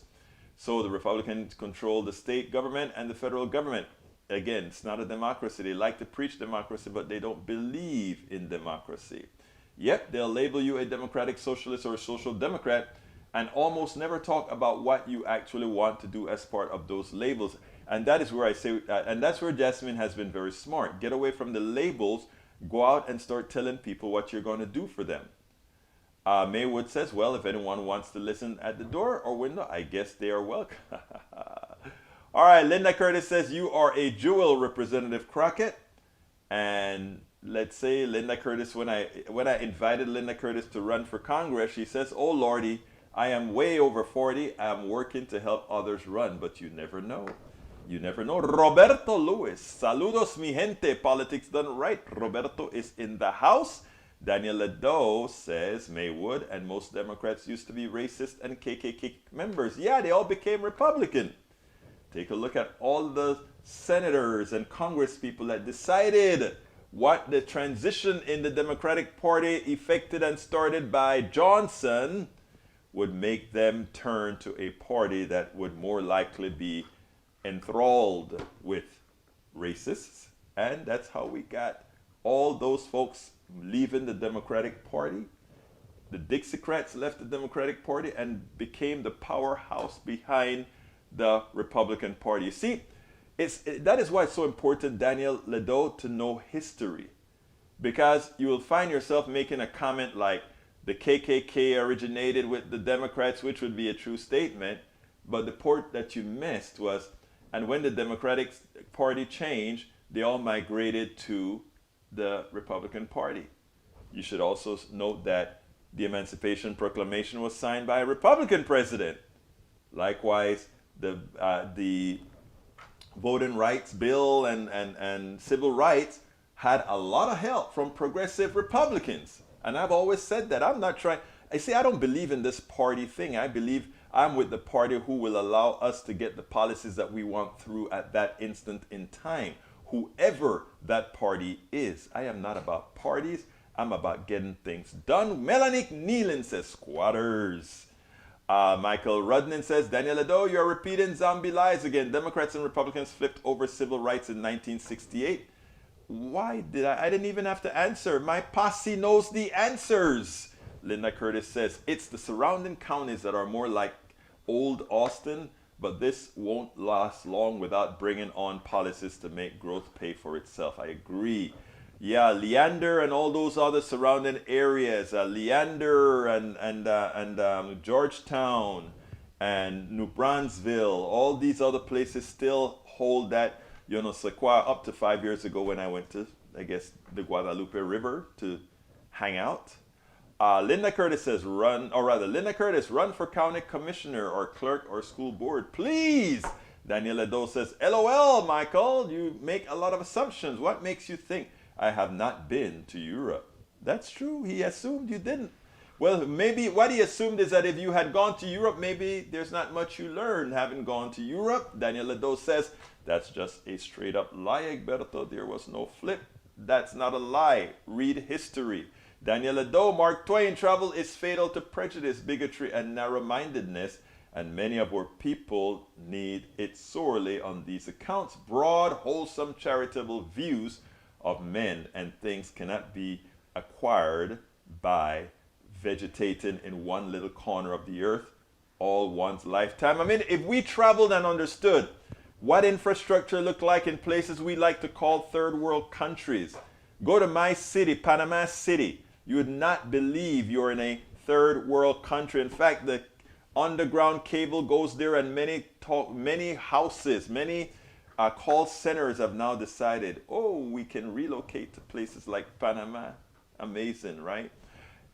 So the Republicans control the state government and the federal government. Again, it's not a democracy. They like to preach democracy, but they don't believe in democracy. Yep, they'll label you a democratic socialist or a social democrat and almost never talk about what you actually want to do as part of those labels. And that is where I say, and that's where Jasmine has been very smart. Get away from the labels, go out and start telling people what you're going to do for them. Maywood says, well, if anyone wants to listen at the door or window, I guess they are welcome. All right, Linda Curtis says, you are a jewel, Representative Crockett. And let's say Linda Curtis, when I invited Linda Curtis to run for Congress, she says, oh, Lordy, I am way over 40. I'm working to help others run, but you never know. You never know. Roberto Lewis, saludos mi gente, politics done right. Roberto is in the house. Daniel Ledo says Maywood and most Democrats used to be racist and KKK members. Yeah, they all became Republican. Take a look at all the senators and Congress people that decided what the transition in the Democratic Party effected and started by Johnson would make them turn to a party that would more likely be enthralled with racists. And that's how we got all those folks leaving the Democratic Party. The Dixiecrats left the Democratic Party and became the powerhouse behind the Republican Party. You see, that is why it's so important, Daniel Ledo, to know history. Because you will find yourself making a comment like the KKK originated with the Democrats, which would be a true statement. But the part that you missed was, and when the Democratic Party changed, they all migrated to the Republican Party. You should also note that the Emancipation Proclamation was signed by a Republican president. Likewise, the Voting Rights Bill and civil rights had a lot of help from progressive Republicans. And I've always said that. I'm not trying, I don't believe in this party thing. I believe I'm with the party who will allow us to get the policies that we want through at that instant in time. Whoever that party is. I am not about parties. I'm about getting things done. Melanie Nealon says, squatters. Michael Rudnan says, Daniel Ledo, you're repeating zombie lies again. Democrats and Republicans flipped over civil rights in 1968. Why did I didn't even have to answer. My posse knows the answers. Linda Curtis says, it's the surrounding counties that are more like old Austin, but this won't last long without bringing on policies to make growth pay for itself. I agree. Yeah, Leander and all those other surrounding areas, Leander and Georgetown and New Brunsville, all these other places still hold that, you know, Sequoia up to 5 years ago when I went to, I guess, the Guadalupe River to hang out. Linda Curtis says, Linda Curtis, run for county commissioner or clerk or school board, please. Daniel Ledo says, LOL, Michael, you make a lot of assumptions. What makes you think I have not been to Europe? That's true. He assumed you didn't. Well, maybe what he assumed is that if you had gone to Europe, maybe there's not much you learned having gone to Europe. Daniel Ledo says, that's just a straight up lie, Egberto. There was no flip. That's not a lie. Read history. Daniel Ledo, Mark Twain, travel is fatal to prejudice, bigotry, and narrow-mindedness, and many of our people need it sorely on these accounts. Broad, wholesome, charitable views of men and things cannot be acquired by vegetating in one little corner of the earth all one's lifetime. I mean, if we traveled and understood what infrastructure looked like in places we like to call third world countries, go to my city, Panama City, you would not believe you're in a third world country. In fact, the underground cable goes there, and many houses, many call centers have now decided, oh, we can relocate to places like Panama. Amazing, right?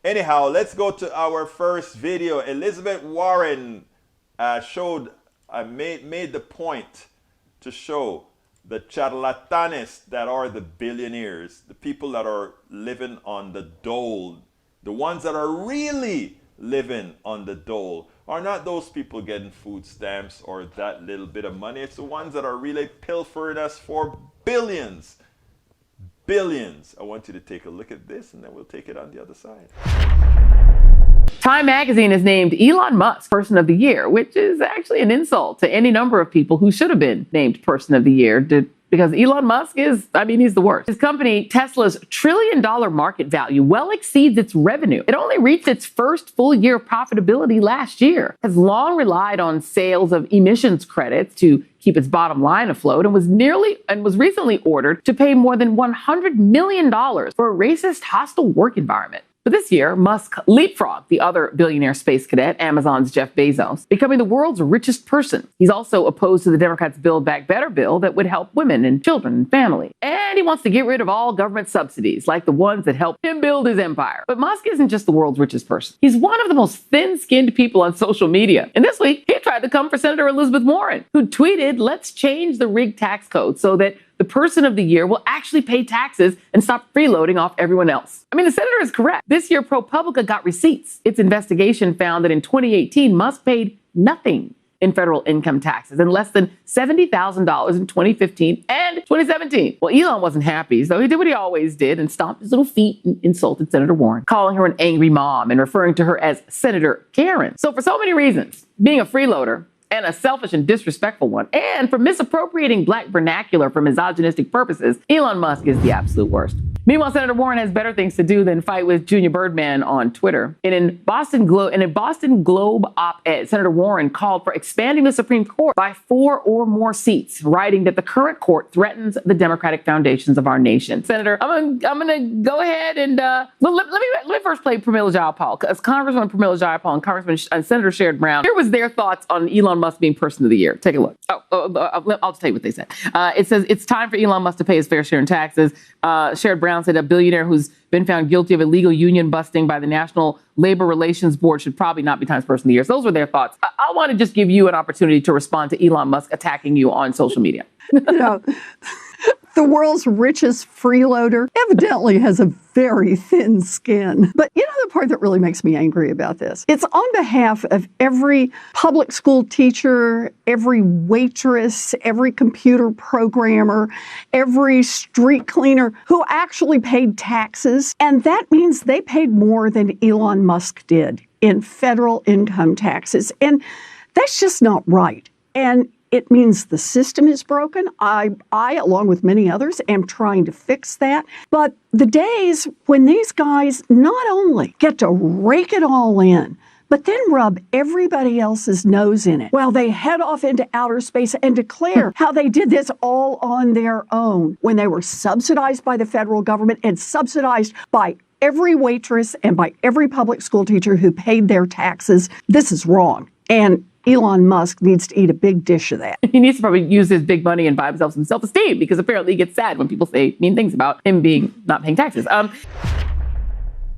Anyhow, let's go to our first video. Elizabeth Warren made the point to show the charlatanes that are the billionaires, the people that are living on the dole, the ones that are really living on the dole, are not those people getting food stamps or that little bit of money. It's the ones that are really pilfering us for billions. Billions. I want you to take a look at this, and then we'll take it on the other side. Time magazine has named Elon Musk Person of the Year, which is actually an insult to any number of people who should have been named Person of the Year, because Elon Musk he's the worst. His company, Tesla's $1 trillion market value, well exceeds its revenue. It only reached its first full year of profitability last year, has long relied on sales of emissions credits to keep its bottom line afloat, and was recently ordered to pay more than $100 million for a racist, hostile work environment. But this year, Musk leapfrogged the other billionaire space cadet, Amazon's Jeff Bezos, becoming the world's richest person. He's also opposed to the Democrats' Build Back Better bill that would help women and children and families. And he wants to get rid of all government subsidies, like the ones that helped him build his empire. But Musk isn't just the world's richest person. He's one of the most thin-skinned people on social media. And this week, he tried to come for Senator Elizabeth Warren, who tweeted, "Let's change the rigged tax code so that the person of the year will actually pay taxes and stop freeloading off everyone else." I mean, the senator is correct. This year, ProPublica got receipts. Its investigation found that in 2018, Musk paid nothing in federal income taxes and less than $70,000 in 2015 and 2017. Well, Elon wasn't happy, so he did what he always did and stomped his little feet and insulted Senator Warren, calling her an angry mom and referring to her as Senator Karen. So for so many reasons, being a freeloader, and a selfish and disrespectful one, and for misappropriating black vernacular for misogynistic purposes, Elon Musk is the absolute worst. Meanwhile, Senator Warren has better things to do than fight with Junior Birdman on Twitter. In a Boston Globe op-ed, Senator Warren called for expanding the Supreme Court by 4 or more seats, writing that the current court threatens the democratic foundations of our nation. Senator, I'm gonna go ahead and let me first play Pramila Jayapal, because Congresswoman Pramila Jayapal and Congressman Senator Sherrod Brown. Here was their thoughts on Elon Musk being Person of the Year. Take a look. I'll just tell you what they said. It says it's time for Elon Musk to pay his fair share in taxes. Sherrod Brown said a billionaire who's been found guilty of illegal union busting by the National Labor Relations Board should probably not be Times Person of the Year. So those were their thoughts. I want to just give you an opportunity to respond to Elon Musk attacking you on social media. The world's richest freeloader evidently has a very thin skin. But you know the part that really makes me angry about this? It's on behalf of every public school teacher, every waitress, every computer programmer, every street cleaner who actually paid taxes. And that means they paid more than Elon Musk did in federal income taxes. And that's just not right. And it means the system is broken. I, along with many others, am trying to fix that. But the days when these guys not only get to rake it all in, but then rub everybody else's nose in it while they head off into outer space and declare how they did this all on their own when they were subsidized by the federal government and subsidized by every waitress and by every public school teacher who paid their taxes. This is wrong. And Elon Musk needs to eat a big dish of that. He needs to probably use his big money and buy himself some self-esteem, because apparently he gets sad when people say mean things about him not paying taxes.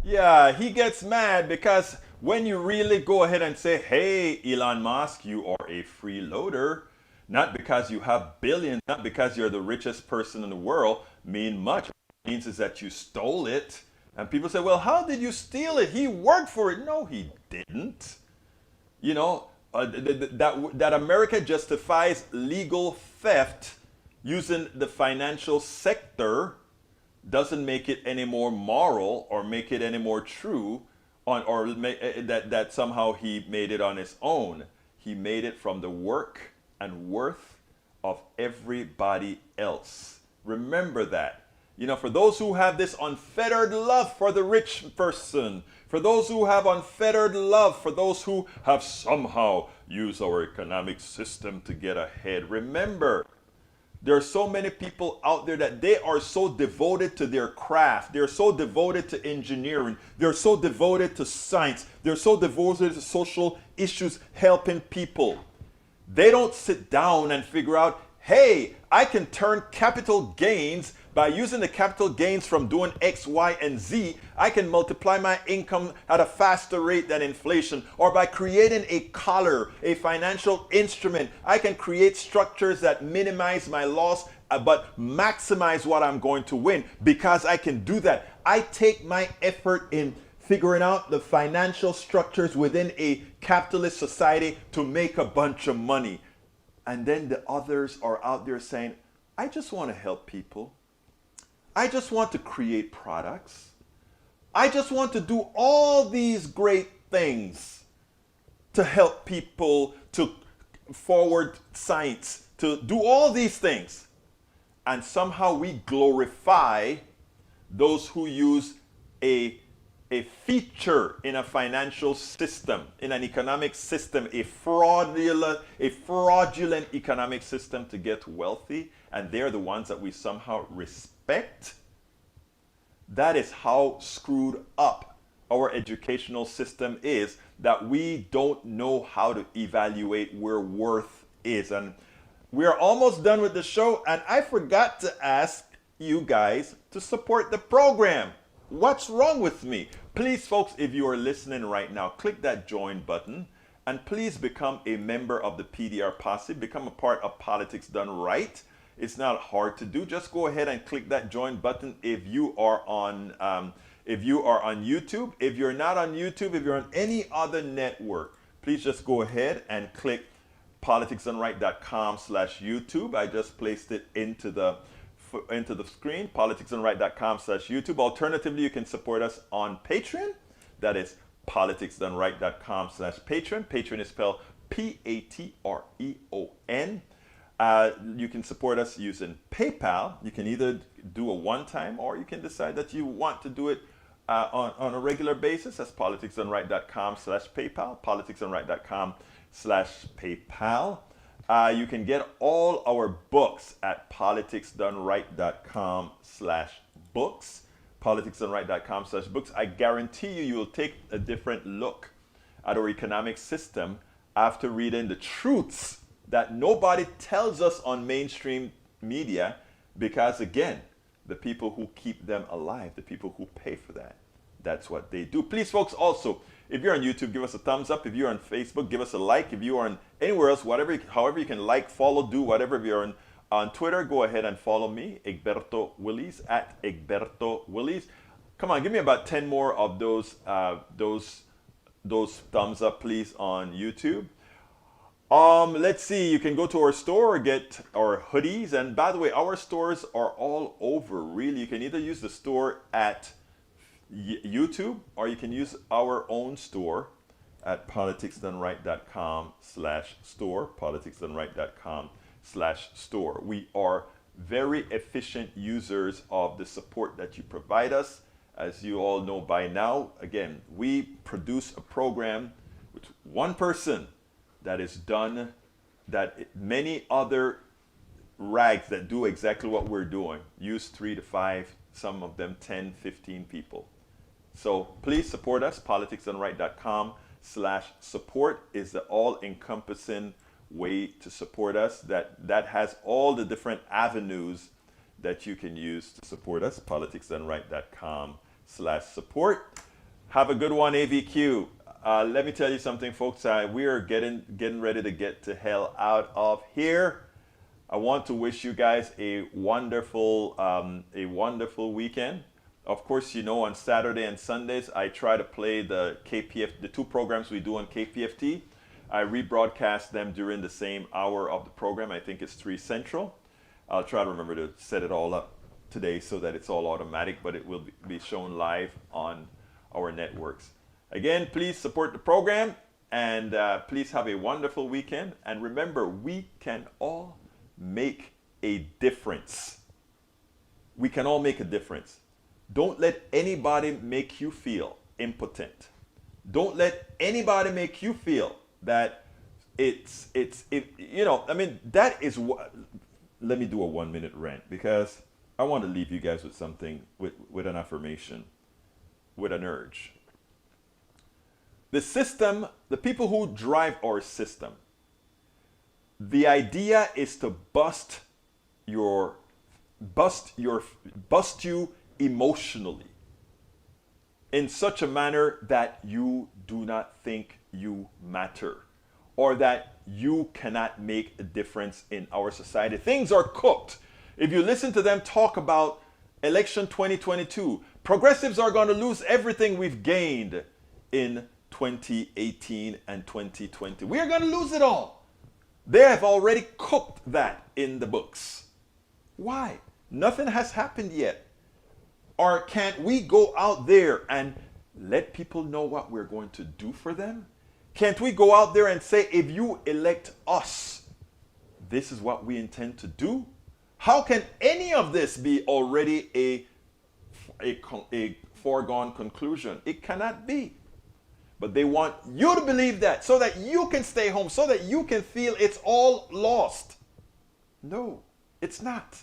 Yeah, he gets mad because when you really go ahead and say, hey, Elon Musk, you are a freeloader, not because you have billions, not because you're the richest person in the world, mean much. What it means is that you stole it. And people say, well, how did you steal it? He worked for it. No, he didn't. You know, that America justifies legal theft using the financial sector doesn't make it any more moral or make it any more true that somehow he made it on his own. He made it from the work and worth of everybody else. Remember that. You know, for those who have this unfettered love for the rich person, for those who have unfettered love, for those who have somehow used our economic system to get ahead, remember, there are so many people out there that they are so devoted to their craft. They're so devoted to engineering. They're so devoted to science. They're so devoted to social issues, helping people. They don't sit down and figure out, hey, I can turn capital gains by using the capital gains from doing X, Y, and Z. I can multiply my income at a faster rate than inflation. Or by creating a collar, a financial instrument, I can create structures that minimize my loss but maximize what I'm going to win. Because I can do that, I take my effort in figuring out the financial structures within a capitalist society to make a bunch of money. And then the others are out there saying, I just want to help people. I just want to create products. I just want to do all these great things to help people, to forward science, to do all these things. And somehow we glorify those who use a feature in a financial system, in an economic system, a fraudulent economic system to get wealthy, and they're the ones that we somehow respect. That is how screwed up our educational system is, that we don't know how to evaluate where worth is. And we are almost done with the show, and I forgot to ask you guys to support the program. What's wrong with me? Please, folks, if you are listening right now, click that join button and please become a member of the PDR Posse. Become a part of Politics Done Right. It's not hard to do. Just go ahead and click that join button if you are on YouTube. If you're not on YouTube, if you're on any other network, please just go ahead and click politicsdoneright.com/YouTube. I just placed it into the screen, politicsdoneright.com/YouTube. Alternatively, you can support us on Patreon. That is politicsdoneright.com/Patreon. Patreon is spelled Patreon. You can support us using PayPal. You can either do a one-time or you can decide that you want to do it on a regular basis. That's politicsdoneright.com/PayPal, politicsdoneright.com/PayPal. You can get all our books at politicsdoneright.com/books, politicsdoneright.com/books. I guarantee you will take a different look at our economic system after reading the truths that nobody tells us on mainstream media, because again, the people who keep them alive, the people who pay for that, that's what they do. Please, folks, also, if you're on YouTube, give us a thumbs up. If you're on Facebook, give us a like. If you are on anywhere else, however you can like, follow, do whatever. If you're on Twitter, go ahead and follow me, Egberto Willies, at Egberto Willies. Come on, give me about 10 more of those thumbs up, please, on YouTube. Let's see, you can go to our store, get our hoodies. And by the way, our stores are all over, really. You can either use the store at YouTube, or you can use our own store at politicsdoneright.com/store, politicsdoneright.com/store. We are very efficient users of the support that you provide us. As you all know by now, again, we produce a program with one person that is done, that many other rags that do exactly what we're doing use 3 to 5, some of them 10, 15 people. So please support us. politicsdoneright.com/support is the all-encompassing way to support us. That has all the different avenues that you can use to support us. politicsdoneright.com/support. Have a good one, AVQ. Let me tell you something, folks. We are getting ready to get to hell out of here. I want to wish you guys a wonderful weekend. Of course, you know, on Saturday and Sundays, I try to play the two programs we do on KPFT. I rebroadcast them during the same hour of the program. I think it's 3 Central. I'll try to remember to set it all up today so that it's all automatic, but it will be shown live on our networks. Again, please support the program. And please have a wonderful weekend. And remember, we can all make a difference. We can all make a difference. Don't let anybody make you feel impotent. Don't let anybody make you feel that that is what. Let me do a 1-minute rant because I want to leave you guys with something, with an affirmation, with an urge. The system, the people who drive our system, the idea is to bust you emotionally in such a manner that you do not think you matter or that you cannot make a difference in our society. Things are cooked. If you listen to them talk about election 2022, progressives are going to lose everything we've gained in 2018 and 2020. We are going to lose it all. They have already cooked that in the books. Why? Nothing has happened yet. Or can't we go out there and let people know what we're going to do for them? Can't we go out there and say, if you elect us, this is what we intend to do? How can any of this be already a foregone conclusion? It cannot be. But they want you to believe that so that you can stay home, so that you can feel it's all lost. No, it's not.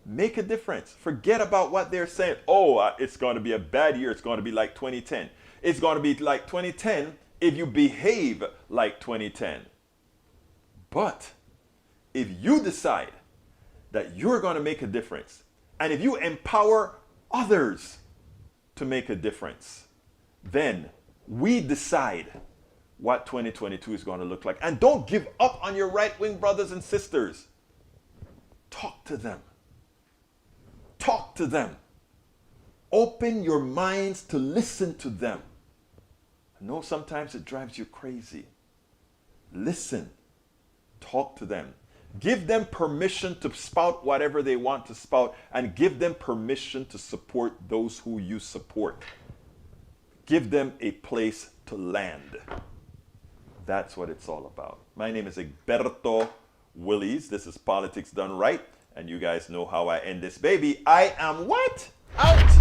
Make a difference. Forget about what they're saying. Oh, it's going to be a bad year. It's going to be like 2010. It's going to be like 2010 if you behave like 2010. But if you decide that you're going to make a difference, and if you empower others to make a difference, then we decide what 2022 is going to look like. And don't give up on your right-wing brothers and sisters. Talk to them. Talk to them. Open your minds to listen to them. I know sometimes it drives you crazy. Listen. Talk to them. Give them permission to spout whatever they want to spout, and give them permission to support those who you support. Give them a place to land. That's what it's all about. My name is Egberto Willies. This is Politics Done Right. And you guys know how I end this baby. I am what? Out!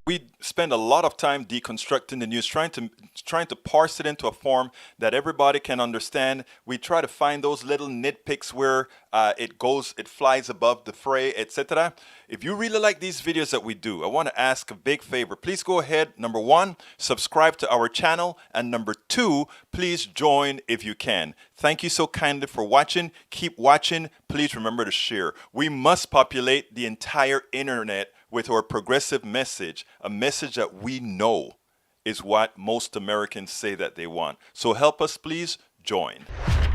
We spend a lot of time deconstructing the news, trying to parse it into a form that everybody can understand. We try to find those little nitpicks where it flies above the fray, etc. If you really like these videos that we do, I want to ask a big favor. Please go ahead, number 1, subscribe to our channel, and number 2, please join if you can. Thank you so kindly for watching. Keep watching. Please remember to share. We must populate the entire internet with our progressive message, a message that we know is what most Americans say that they want. So help us, please join.